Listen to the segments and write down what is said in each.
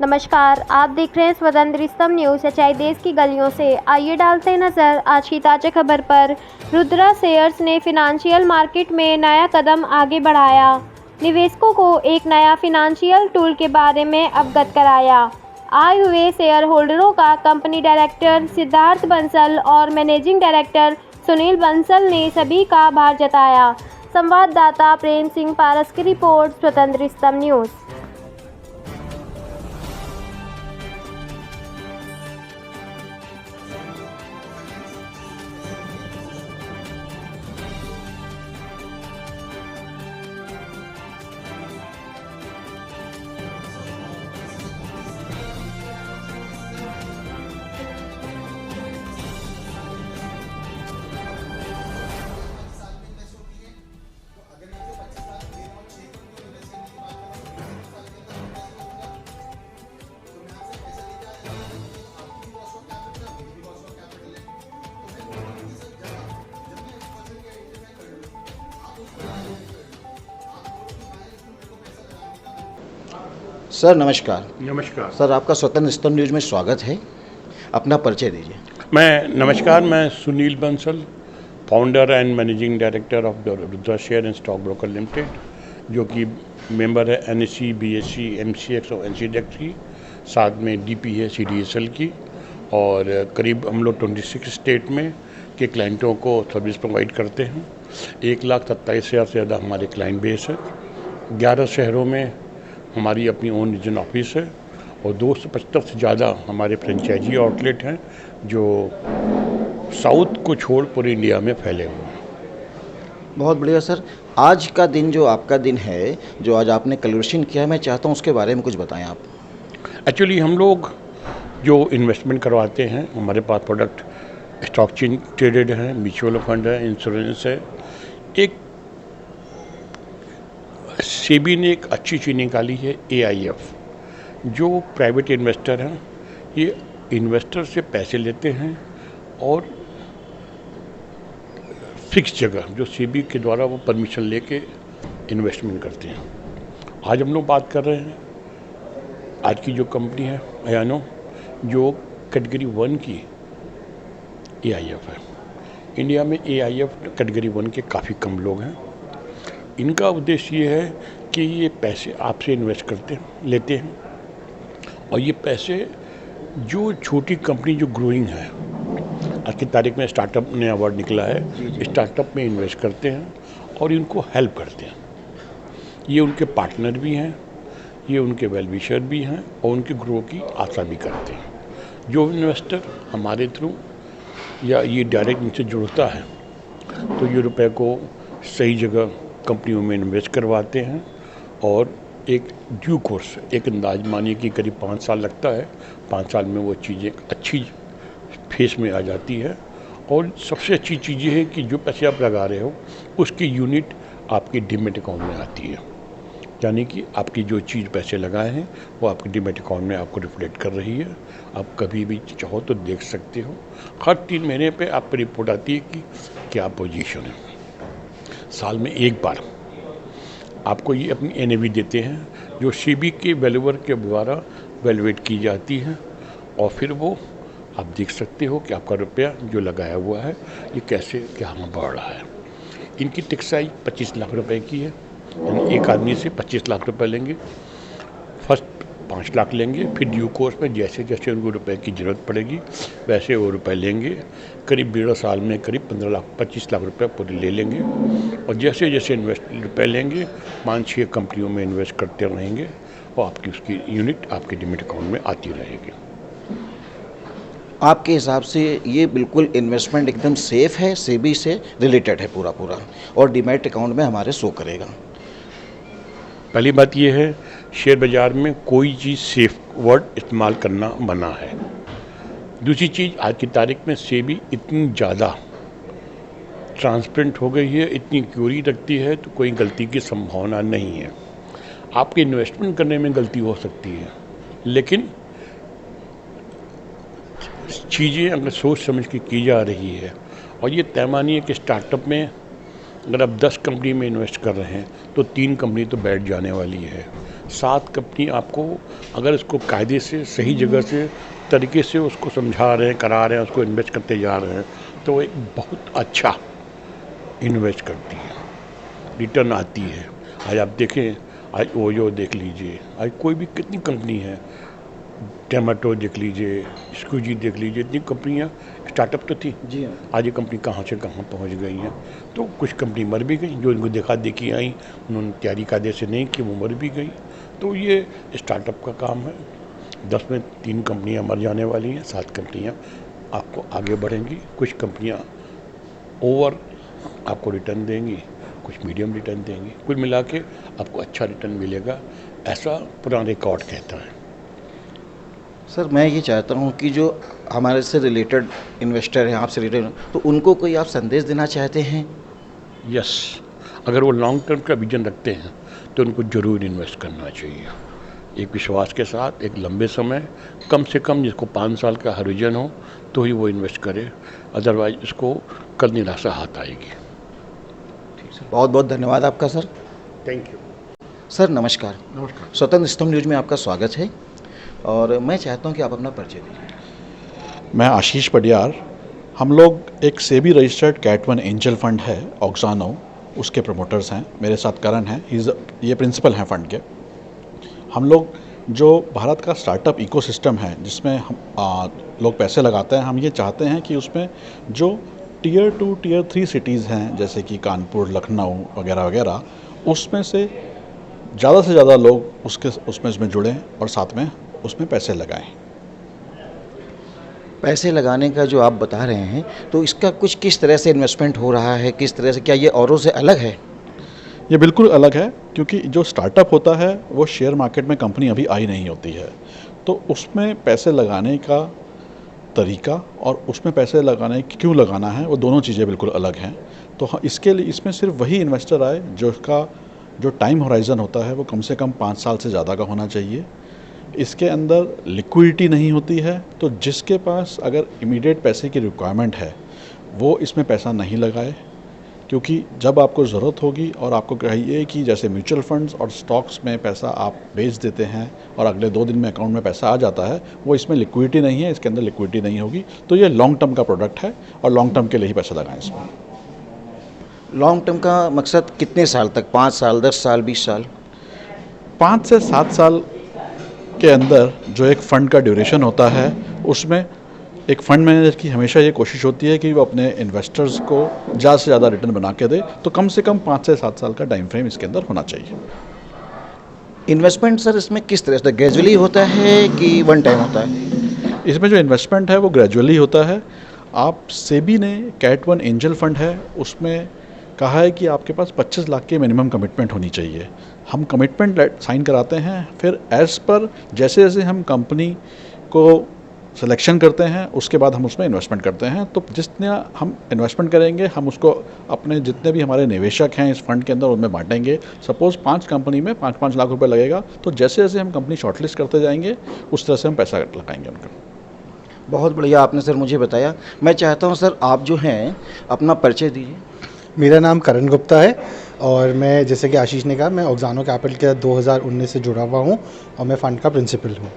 नमस्कार, आप देख रहे हैं स्वतंत्र स्तंभ न्यूज़। सच्चाई देश की गलियों से। आइए डालते हैं नज़र आज की ताज़ा खबर पर। रुद्रा शेयर्स ने फिनेंशियल मार्केट में नया कदम आगे बढ़ाया। निवेशकों को एक नया फिनेंशियल टूल के बारे में अवगत कराया। आए हुए शेयर होल्डरों का कंपनी डायरेक्टर सिद्धार्थ बंसल और मैनेजिंग डायरेक्टर सुनील बंसल ने सभी का आभार जताया। संवाददाता प्रेम सिंह पारस की रिपोर्ट, स्वतंत्र स्तंभ न्यूज़। सर नमस्कार। नमस्कार सर आपका स्वतंत्र स्तंभ न्यूज़ में स्वागत है। अपना परिचय दीजिए। मैं Sunil Bansal, founder and managing director of the Rudra share and stock broker limited, जो कि मेंबर है NSE, BSE, MCX और NCDEX की, साथ में DP है CDSL की, और करीब हम लोग 26 स्टेट में के क्लाइंटों को सर्विस प्रोवाइड करते हैं। 1,27,000 से ज़्यादा हमारे क्लाइंट बेस है। 11 शहरों में हमारी अपनी ओन रीजन ऑफिस है और 275 से ज़्यादा हमारे फ्रेंचाइजी आउटलेट हैं जो साउथ को छोड़ पूरे इंडिया में फैले हुए हैं। बहुत बढ़िया सर। आज का दिन जो आपका दिन है, जो आज आपने कन्वर्सेशन किया, मैं चाहता हूँ उसके बारे में कुछ बताएं आप। एक्चुअली हम लोग जो इन्वेस्टमेंट करवाते हैं, हमारे पास प्रोडक्ट स्टॉक ट्रेडेड है, म्यूचुअल फंड है, इंश्योरेंस है। एक सेबी ने एक अच्छी चीज़ निकाली है, AIF, जो प्राइवेट इन्वेस्टर हैं, ये इन्वेस्टर से पैसे लेते हैं और फिक्स जगह जो सेबी के द्वारा वो परमिशन लेके इन्वेस्टमेंट करते हैं। आज हम लोग बात कर रहे हैं, आज की जो कंपनी है अयानो, जो कैटेगरी 1 की AIF है। इंडिया में AIF कैटेगरी 1 के काफ़ी कम लोग हैं। इनका उद्देश्य ये है कि ये पैसे आपसे इन्वेस्ट लेते हैं और ये पैसे जो छोटी कंपनी जो ग्रोइंग है, आज की तारीख में स्टार्टअप ने अवार्ड निकला है, स्टार्टअप में इन्वेस्ट करते हैं और इनको हेल्प करते हैं। ये उनके पार्टनर भी हैं, ये उनके वेल विशर भी हैं और उनके ग्रो की आशा भी करते हैं। जो इन्वेस्टर हमारे थ्रू या ये डायरेक्ट इनसे जुड़ता है तो ये रुपए को सही जगह कंपनियों में इन्वेस्ट करवाते हैं और एक ड्यू कोर्स, एक अंदाज मानिए कि करीब 5 साल लगता है। 5 साल में वो चीज़ें अच्छी फेस में आ जाती है। और सबसे अच्छी चीज़ ये है कि जो पैसे आप लगा रहे हो उसकी यूनिट आपकी डीमैट अकाउंट में आती है, यानी कि आपकी जो चीज़ पैसे लगाए हैं वो आपके डीमैट अकाउंट में आपको रिफ्लेक्ट कर रही है। आप कभी भी चाहो तो देख सकते हो। हर 3 महीने पे आपको रिपोर्ट आती है कि क्या पोजीशन है। साल में एक बार आपको ये अपनी NAV देते हैं, जो सेबी के वैल्यूअर के द्वारा वैल्यूएट की जाती है, और फिर वो आप देख सकते हो कि आपका रुपया जो लगाया हुआ है ये कैसे क्या बढ़ रहा है। इनकी टिकसाई 25 लाख रुपए की है, यानी एक आदमी से 25 लाख रुपए लेंगे। फर्स्ट 5 लाख लेंगे, फिर ड्यू कोर्स में जैसे जैसे उनको रुपए की ज़रूरत पड़ेगी वैसे वो रुपए लेंगे। करीब 1.5 साल में करीब 25 लाख रुपए पूरे ले लेंगे और जैसे जैसे इन्वेस्ट रुपए लेंगे 5-6 कंपनियों में इन्वेस्ट करते रहेंगे और आपकी उसकी यूनिट आपके डीमैट अकाउंट में आती रहेगी। आपके हिसाब से ये बिल्कुल इन्वेस्टमेंट एकदम सेफ़ है, सेबी से रिलेटेड है पूरा और डीमैट अकाउंट में हमारे शो करेगा। पहली बात ये है, शेयर बाज़ार में कोई चीज़ सेफ वर्ड इस्तेमाल करना मना है। दूसरी चीज़, आज की तारीख में सेबी इतनी ज़्यादा ट्रांसपेरेंट हो गई है, इतनी क्यूरी रखती है, तो कोई गलती की संभावना नहीं है। आपके इन्वेस्टमेंट करने में गलती हो सकती है, लेकिन चीज़ें अगर सोच समझ के की जा रही है, और ये तय मानिए कि स्टार्टअप में अगर आप 10 कंपनी में इन्वेस्ट कर रहे हैं तो 3 कंपनी तो बैठ जाने वाली है। 7 कंपनी आपको अगर इसको कायदे से सही जगह से तरीके से उसको समझा रहे हैं, करा रहे हैं, उसको इन्वेस्ट करते जा रहे हैं, तो एक बहुत अच्छा इन्वेस्ट करती है, रिटर्न आती है। आज आप देखें, आज ओयो देख लीजिए, आज कोई भी कितनी कंपनी है, टमाटो देख लीजिए, स्कूजी देख लीजिए, इतनी कंपनियां स्टार्टअप तो थी जी हाँ। आज ये कंपनी कहाँ से कहाँ पहुँच गई हैं। तो कुछ कंपनी मर भी गई, जो इनको देखा देखी आई, उन्होंने तैयारी कायदे से नहीं की, वो मर भी गई। तो ये स्टार्टअप का काम है। 10 में 3 कंपनियां मर जाने वाली हैं, 7 कंपनियां आपको आगे बढ़ेंगी। कुछ कंपनियां ओवर आपको रिटर्न देंगी, कुछ मीडियम रिटर्न देंगी। कुल मिला के आपको अच्छा रिटर्न मिलेगा, ऐसा पुराना रिकॉर्ड कहता है। सर मैं ये चाहता हूँ कि जो हमारे से रिलेटेड इन्वेस्टर हैं, आपसे रिलेटेड, तो उनको कोई आप संदेश देना चाहते हैं? यस, अगर वो लॉन्ग टर्म का विजन रखते हैं तो उनको ज़रूर इन्वेस्ट करना चाहिए, एक विश्वास के साथ, एक लंबे समय, कम से कम जिसको 5 साल का हॉरिजन हो तो ही वो इन्वेस्ट करे, अदरवाइज उसको कल निराशा हाथ आएगी। बहुत बहुत धन्यवाद आपका सर। Thank you. सर नमस्कार। नमस्कार। स्वतंत्र स्तंभ न्यूज़ में आपका स्वागत है और मैं चाहता हूँ कि आप अपना परिचय दीजिए। मैं आशीष पडियार। हम लोग एक SEBI registered Cat 1 angel fund है ऑक्सानो, उसके प्रमोटर्स हैं। मेरे साथ करण हैं, ये प्रिंसिपल हैं फंड के। हम लोग जो भारत का स्टार्टअप इकोसिस्टम है जिसमें हम लोग पैसे लगाते हैं, हम ये चाहते हैं कि उसमें जो टियर 2 टियर 3 सिटीज़ हैं जैसे कि कानपुर, लखनऊ वगैरह वगैरह, उसमें से ज़्यादा लोग उसमें जुड़ें और साथ में उसमें पैसे लगाएं। पैसे लगाने का जो आप बता रहे हैं, तो इसका कुछ किस तरह से इन्वेस्टमेंट हो रहा है, किस तरह से, क्या ये औरों से अलग है? ये बिल्कुल अलग है, क्योंकि जो स्टार्टअप होता है वो शेयर मार्केट में कंपनी अभी आई नहीं होती है, तो उसमें पैसे लगाने का तरीका और उसमें पैसे लगाने क्यों लगाना है, वो दोनों चीज़ें बिल्कुल अलग हैं। तो इसके लिए इसमें सिर्फ वही इन्वेस्टर आए जो टाइम होराइज़न होता है वो कम से कम 5 साल से ज़्यादा का होना चाहिए। इसके अंदर लिक्विडिटी नहीं होती है, तो जिसके पास अगर इमीडिएट पैसे की रिक्वायरमेंट है वो इसमें पैसा नहीं लगाए, क्योंकि जब आपको ज़रूरत होगी और आपको कहिए कि जैसे म्यूचुअल फंड्स और स्टॉक्स में पैसा आप बेच देते हैं और अगले 2 दिन में अकाउंट में पैसा आ जाता है, वो इसमें लिक्विडिटी नहीं है, इसके अंदर लिक्विडिटी नहीं होगी। तो ये लॉन्ग टर्म का प्रोडक्ट है और लॉन्ग टर्म के लिए ही पैसा लगाएं इसमें। लॉन्ग टर्म का मकसद कितने साल तक, 5 साल, 10 साल, 20 साल? 5 से 7 साल के अंदर जो एक फ़ंड का ड्यूरेशन होता है, उसमें एक फ़ंड मैनेजर की हमेशा ये कोशिश होती है कि वो अपने इन्वेस्टर्स को ज़्यादा से ज़्यादा रिटर्न बना के दे, तो कम से कम 5 से 7 साल का टाइम फ्रेम इसके अंदर होना चाहिए। इन्वेस्टमेंट सर इसमें किस तरह से ग्रेजुअली होता है कि वन टाइम होता है? इसमें जो इन्वेस्टमेंट है वो ग्रेजुअली होता है। आप सेबी ने कैट 1 एंजल फंड है, उसमें कहा है कि आपके पास 25 लाख की मिनिमम कमिटमेंट होनी चाहिए। हम कमिटमेंट साइन कराते हैं, फिर एज़ पर जैसे जैसे हम कंपनी को सिलेक्शन करते हैं उसके बाद हम उसमें इन्वेस्टमेंट करते हैं। तो जितने हम इन्वेस्टमेंट करेंगे हम उसको अपने जितने भी हमारे निवेशक हैं इस फंड के अंदर उनमें बांटेंगे। सपोज़ 5 कंपनी में 5-5 लाख रुपए लगेगा, तो जैसे जैसे हम कंपनी शॉर्टलिस्ट करते जाएंगे उस तरह से हम पैसा लगाएंगे उनका। बहुत बढ़िया आपने सर मुझे बताया। मैं चाहता हूँ सर आप जो हैं अपना परिचय दीजिए। मेरा नाम करण गुप्ता है और मैं, जैसे कि आशीष ने कहा, मैं ऑक्सानो कैपिटल के 2019 से जुड़ा हुआ हूँ और मैं फ़ंड का प्रिंसिपल हूँ।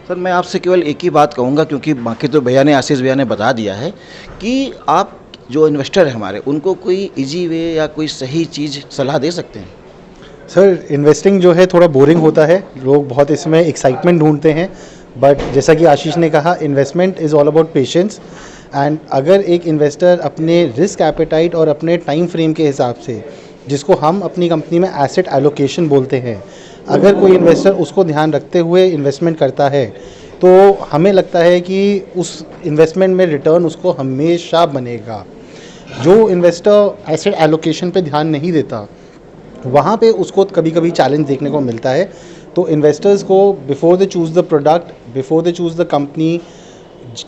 सर मैं आपसे केवल एक ही बात कहूँगा, क्योंकि बाकी तो भैया ने, आशीष भैया ने बता दिया है कि आप जो इन्वेस्टर हैं हमारे, उनको कोई इजी वे या कोई सही चीज़ सलाह दे सकते हैं? सर इन्वेस्टिंग जो है थोड़ा बोरिंग होता है, लोग बहुत इसमें एक्साइटमेंट ढूंढते हैं, बट जैसा कि आशीष ने कहा, investment is all about patience. And अगर एक इन्वेस्टर अपने रिस्क एपेटाइट और अपने टाइम फ्रेम के हिसाब से, जिसको हम अपनी कंपनी में एसेट एलोकेशन बोलते हैं, अगर कोई इन्वेस्टर उसको ध्यान रखते हुए इन्वेस्टमेंट करता है तो हमें लगता है कि उस इन्वेस्टमेंट में रिटर्न उसको हमेशा बनेगा। जो इन्वेस्टर एसेट एलोकेशन पे ध्यान नहीं देता, वहाँ पे उसको कभी कभी चैलेंज देखने को मिलता है। तो इन्वेस्टर्स को before they choose the product, before they choose the company,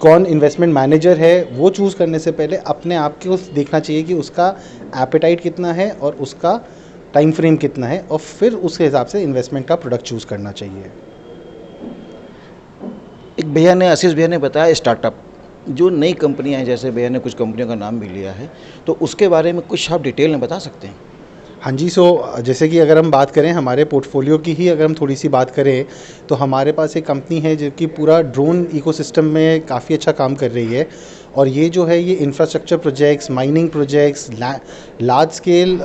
कौन इन्वेस्टमेंट मैनेजर है, वो चूज़ करने से पहले अपने आप को देखना चाहिए कि उसका एपेटाइट कितना है और उसका टाइम फ्रेम कितना है, और फिर उसके हिसाब से इन्वेस्टमेंट का प्रोडक्ट चूज़ करना चाहिए। एक भैया ने, आशीष भैया ने बताया स्टार्टअप, जो नई कंपनियां हैं, जैसे भैया ने कुछ कंपनियों का नाम भी लिया है, तो उसके बारे में कुछ आप डिटेल में बता सकते हैं? हाँ जी, जैसे कि अगर हम बात करें हमारे पोर्टफोलियो की ही अगर हम थोड़ी सी बात करें तो हमारे पास एक कंपनी है जो कि पूरा ड्रोन इकोसिस्टम में काफ़ी अच्छा काम कर रही है। और ये जो है ये infrastructure projects, mining projects, large scale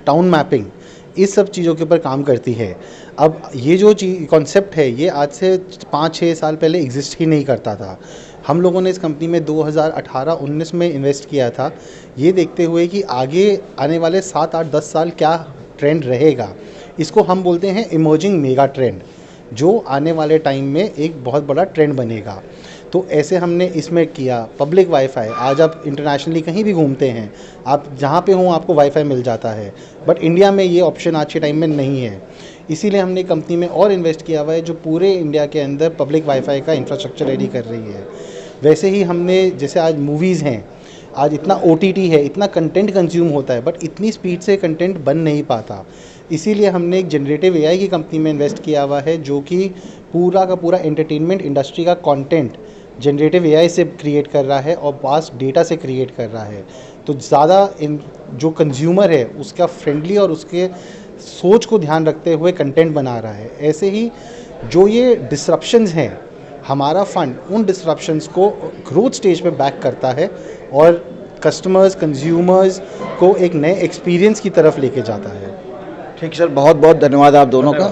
town mapping, इस सब चीज़ों के ऊपर काम करती है। अब ये जो कॉन्सेप्ट है ये आज से 5-6 साल पहले एग्जिस्ट ही नहीं करता था। हम लोगों ने इस कंपनी में 2018-19 में इन्वेस्ट किया था, ये देखते हुए कि आगे आने वाले 7-8-10 साल क्या ट्रेंड रहेगा। इसको हम बोलते हैं इमर्जिंग मेगा ट्रेंड, जो आने वाले टाइम में एक बहुत बड़ा ट्रेंड बनेगा। तो ऐसे हमने इसमें किया पब्लिक वाईफाई। आज आप इंटरनेशनली कहीं भी घूमते हैं, आप जहाँ पे हों आपको वाईफाई मिल जाता है, बट इंडिया में ये ऑप्शन आज के टाइम में नहीं है। इसीलिए हमने कंपनी में और इन्वेस्ट किया हुआ है जो पूरे इंडिया के अंदर पब्लिक वाईफाई का इंफ्रास्ट्रक्चर रेडी कर रही है। वैसे ही हमने, जैसे आज मूवीज़ हैं, आज इतना OTT है, इतना कंटेंट कंज्यूम होता है, बट इतनी स्पीड से कंटेंट बन नहीं पाता। इसीलिए हमने एक जनरेटिव AI की कंपनी में इन्वेस्ट किया हुआ है जो कि पूरा का पूरा एंटरटेनमेंट इंडस्ट्री का कंटेंट जनरेटिव AI से क्रिएट कर रहा है और वास्ट डेटा से क्रिएट कर रहा है। तो ज़्यादा जो कंज्यूमर है उसका फ्रेंडली और उसके सोच को ध्यान रखते हुए कंटेंट बना रहा है। ऐसे ही जो ये डिसरप्शंस हैं, हमारा फंड उन डिसरप्शंस को ग्रोथ स्टेज पे बैक करता है और कस्टमर्स, कंज्यूमर्स को एक नए एक्सपीरियंस की तरफ लेके जाता है। ठीक सर, बहुत बहुत धन्यवाद आप दोनों का।